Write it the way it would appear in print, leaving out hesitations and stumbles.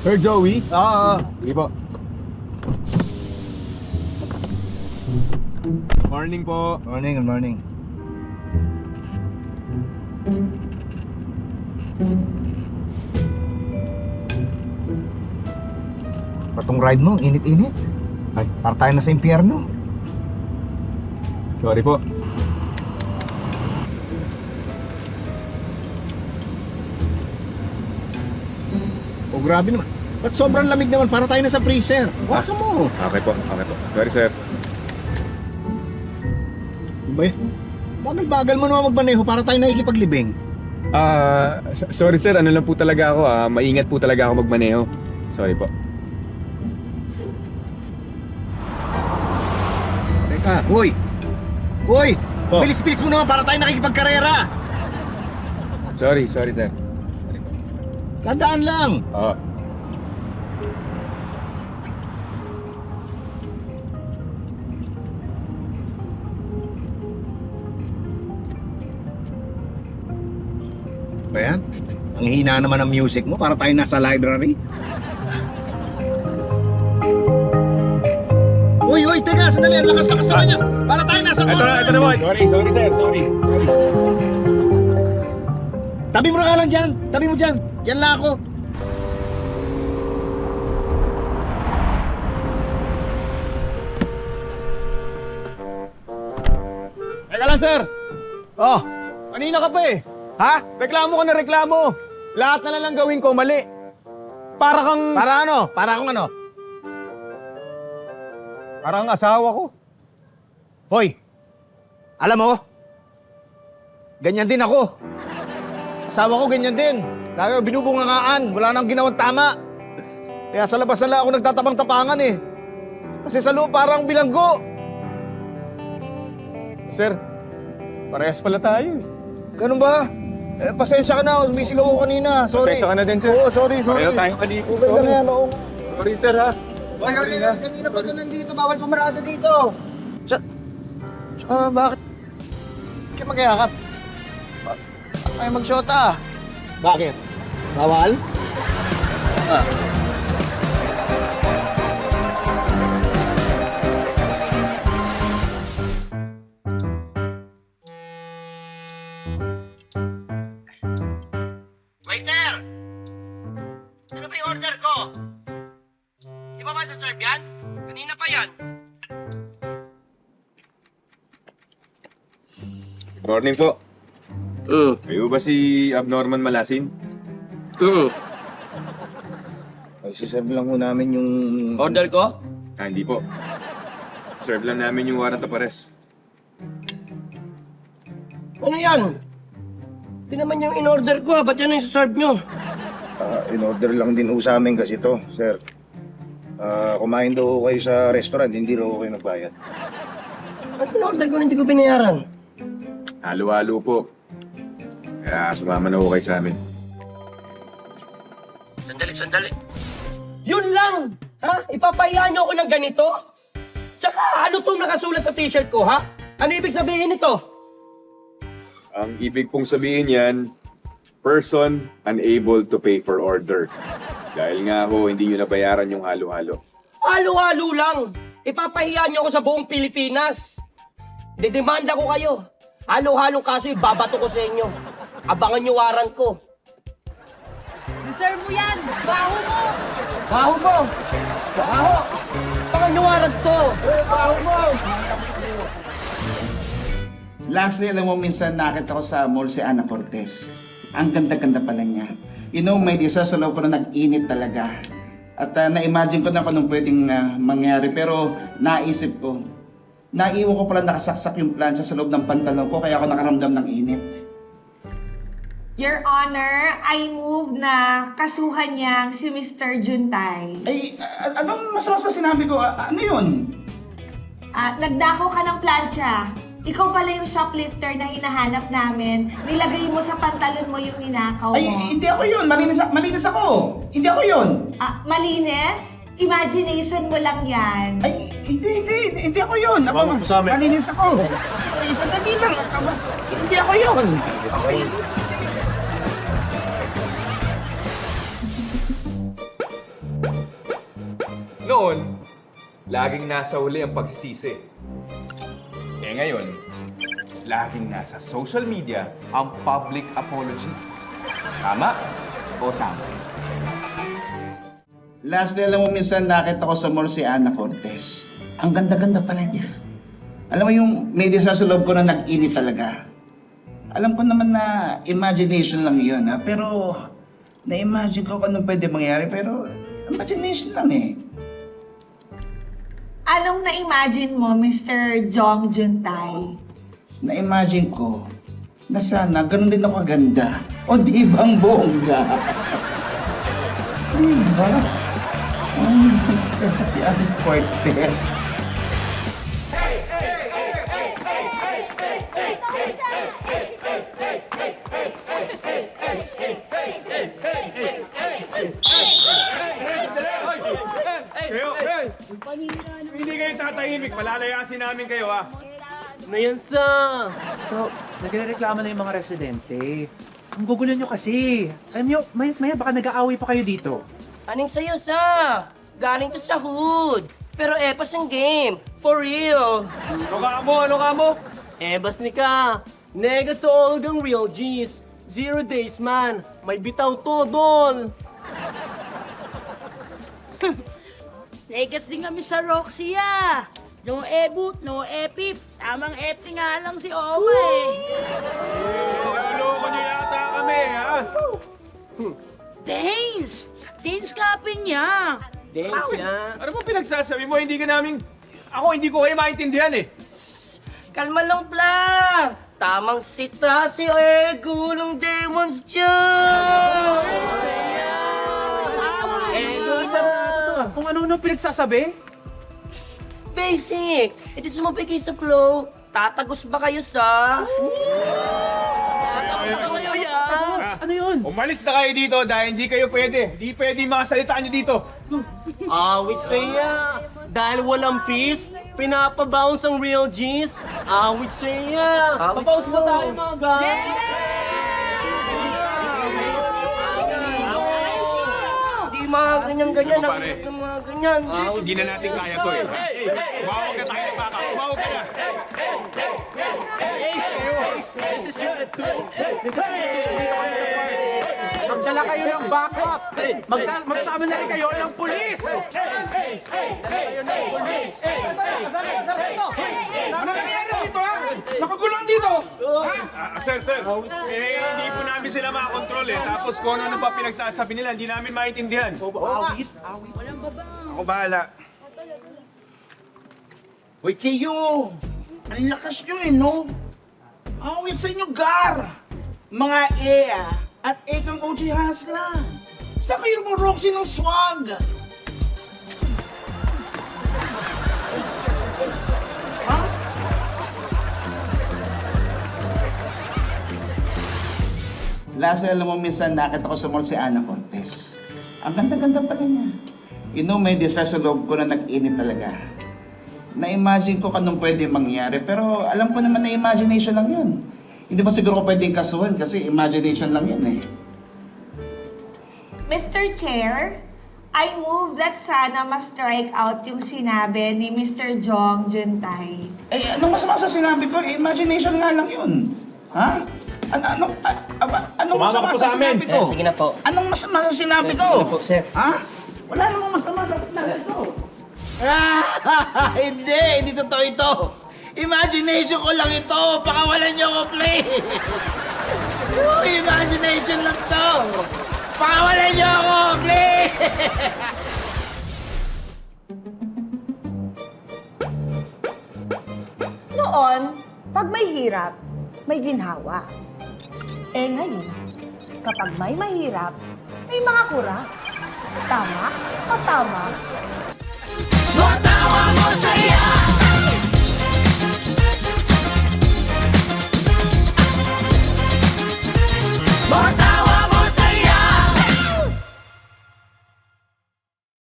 Sir Joey? Oo. Sige po. Morning po. Morning, good morning. Patong ride mo, init-init. Ay, Para tayo na sa impyerno. sorry po. Oh, grabe naman. Ba't sobrang lamig naman? Para tayo na sa freezer. Wasan mo. Okay po, okay po. Sorry, sir. Ba, bagal-bagal mo naman magmaneho para tayo nakikipaglibing. Sorry sir, ano lang po talaga ako maingat po talaga ako magmaneho. Sorry po. Teka, hoy! Hoy! Oh. Bilis-bilis mo naman para tayo nakikipagkarera! Sorry sir. Tandaan lang! Oo. Ba yan? Ang hina naman ng music mo para tayo nasa library. Uy, uy, teka, sandali, ang lakas-lakas naman yan. Para tayo nasa kotse. Ito na boy. Sorry sir, sorry. Tabi mo na nga lang dyan. Tabi mo dyan. Diyan lang ako. Teka lang sir. Oh, Kanina ka pa eh. ha? Reklamo ka na reklamo. Lahat na lang gawin ko mali. Para kang... Para ano? Para akong ano? Parang asawa ko. Hoy, alam mo, ganyan din ako. Asawa ko ganyan din. Lagi binubungangaan, wala nang ginawang tama. Kaya sa labas na lang ako nagtatapang-tapangan eh. Kasi sa loob parang bilanggo. Sir, parehas pala tayo eh. Ganun ba? Eh, pasensya ka na, sumisigaw ako kanina. Sorry. Pasensya ka na din, sir. Oo, sorry. Pareho tayong maligo. Okay ka na yan, oo. Sorry sir ha. Hoy, kanina pa doon nandito, bawal pumarada dito. Bakit? Kaya magyakap. Ay, magsyota. Bakit? Bawal? Waiter! Ano ba yung order ko? Di ba serve yan? Kanina pa yan. Good morning po. Kayo ba si Abnorman Malasin? Ay, siserve lang ho namin yung... Order ko? Hindi po. Serve lang namin yung warrant of arrest. Ano yan? Hindi naman yung in-order ko. Ba't yan yung serve nyo? In-order lang din ho sa amin kasi to, sir. Kumain daw ho kayo sa restaurant, hindi raw ho kayo nagbayad. Ba't in-order ko na hindi ko binayaran? Halo-halo po. Kaya sumama na ho kayo sa amin. Sandali. Yun lang! Ha? Ipapahiya nyo ako ng ganito? Tsaka ano tong nakasulat sa t-shirt ko, ha? Ano ibig sabihin nito? Ang ibig pong sabihin yan, person unable to pay for order. Dahil nga ho, hindi nyo nabayaran yung halo-halo. Halo-halo lang! Ipapahiya nyo ako sa buong Pilipinas! Didemanda ko kayo! Halo-halong kaso ibabato ko sa inyo. Abangan nyo warrant ko. Deserve mo yan! Baho mo! Baho mo! Baho! Abangan nyo warrant ko! Baho mo! Lastly, alam mo, minsan nakita ko sa mall si Ana Cortez. Ang ganda-ganda pala niya. You know, may isa sa loob ko na nag-init talaga. At na-imagine ko na kung anong pwedeng mangyari. Pero naisip ko, naiwan ko pala nakasaksak yung plancha sa loob ng pantalon ko, kaya ako nakaramdam ng init. Your Honor, I move na kasuhan niyang si Mr. Juntay. Ay, anong masama sa sinabi ko? Ano yun? Nagdako ka ng plancha. Ikaw pala yung shoplifter na hinahanap namin. Nilagay mo sa pantalon mo yung ninakaw mo. Ay, hindi ako yun. Malinis ako. Hindi ako yun. Malinis? Imagination mo lang yan. Ay, hindi ako yun. Malinis ako. Ay, sandali lang. Hindi ako yun. noon, laging nasa huli ang pagsisisi. Eh ngayon, laging nasa social media ang public apology. Tama o tama? Lastly, alam mo, minsan nakita ko sa mall si Ana Cortez. Ang ganda-ganda pala niya. Alam mo yung may sa loob ko na nag-init talaga. Alam ko naman na imagination lang yun, ha? Pero na-imagine ko kung anong pwede mangyari, pero imagination lang eh. Anong na-imagine mo, Mr. Jong Juntay? Na-imagine ko na sana ganun din ako kaganda. O di bang bongga? Diba? Si Ana Cortez. Hindi kayo tatahimik. Malalayasin namin kayo, ha? Ano yan, sa? So, nagrereklamo na yung mga residente. Ang gugulo nyo kasi. Alam nyo, maya baka nag-aaway pa kayo dito. Aning sayo, sa? Galing to sa hood. Pero epas ang game. For real. Ano ka mo? Ebas ni ka. Nega sa all ng real G's. 0 days man. May bitaw to, dol. Negas din kami sa Roxy ah. No e-boot, no e-pip. Tamang epti nga lang si Oma eh. Naloko niyo yata kami, ha? Danes! Danes kapin niya. Dance ya. Ano ba pinagsasabi mo? Hindi ko kayo maintindihan, eh. Kalma lang, Pla. Tamang sita si Ego ng Demons dyan. Ego sa... Kung ano pinagsasabi? Basic! E di sumabay kayo sa flow. Tatagos ba kayo sa... Tatagos ba kayo yan? Ano yun? Umalis na kayo dito dahil hindi kayo pwede. Hindi pwede yung mga salitaan niyo dito. Awit saya. Dahil walang peace, pinapabounce ang real G's. Awit saya. Pabounce ba tayo mga guys? Di mga ganyan-ganyan. Ano, pare? Ang mga ganyan. Hindi na natin kaya to, eh. Umawag na tayo ng baka. Umawag ka na. Magdala kayo ng backup! Magsama na rin kayo ng pulis! Ano nangyayari dito, ha? Nakagulong dito! Sir. Hindi po namin sila makakontrol, eh. Tapos kung ano pa pinagsasabi nila, hindi namin maintindihan. Awit. Ako bahala. Hoy, kayo! Ang lakas nyo eh, no? Awit sa inyo, Gar! Mga Ea at Ekang OG Hasla. Sa kayo mo, Roxy ng swag! Ha? Last alam mo, minsan nakita ko sa mall si Ana Cortez. Ang ganda-ganda pala niya. You know, may sa loob ko na nag-init talaga. Na-imagine ko kanong pwede mangyari, pero alam ko naman na imagination lang yun. Hindi ba siguro ko pwedeng kasuhan kasi imagination lang yun eh. Mr. Chair, I move that sana ma-strike out yung sinabi ni Mr. Jong Juntay. Eh, anong masama sa sinabi ko? Eh, imagination nga lang yun. Ha? Anong masama sa sinabi ko? Sige na po. Anong masama sa sinabi ko? Sige na po, sir. Ha? Wala namang masama sa sinabi ko. Hindi totoo ito. Imagination ko lang ito. Pakawalan niyo ako, please. Imagination lang to. Pakawalan niyo ako, please. Noon, pag may hirap, may ginhawa. Eh ngayon, kapag may mahirap, may mga kura. Tama o tama?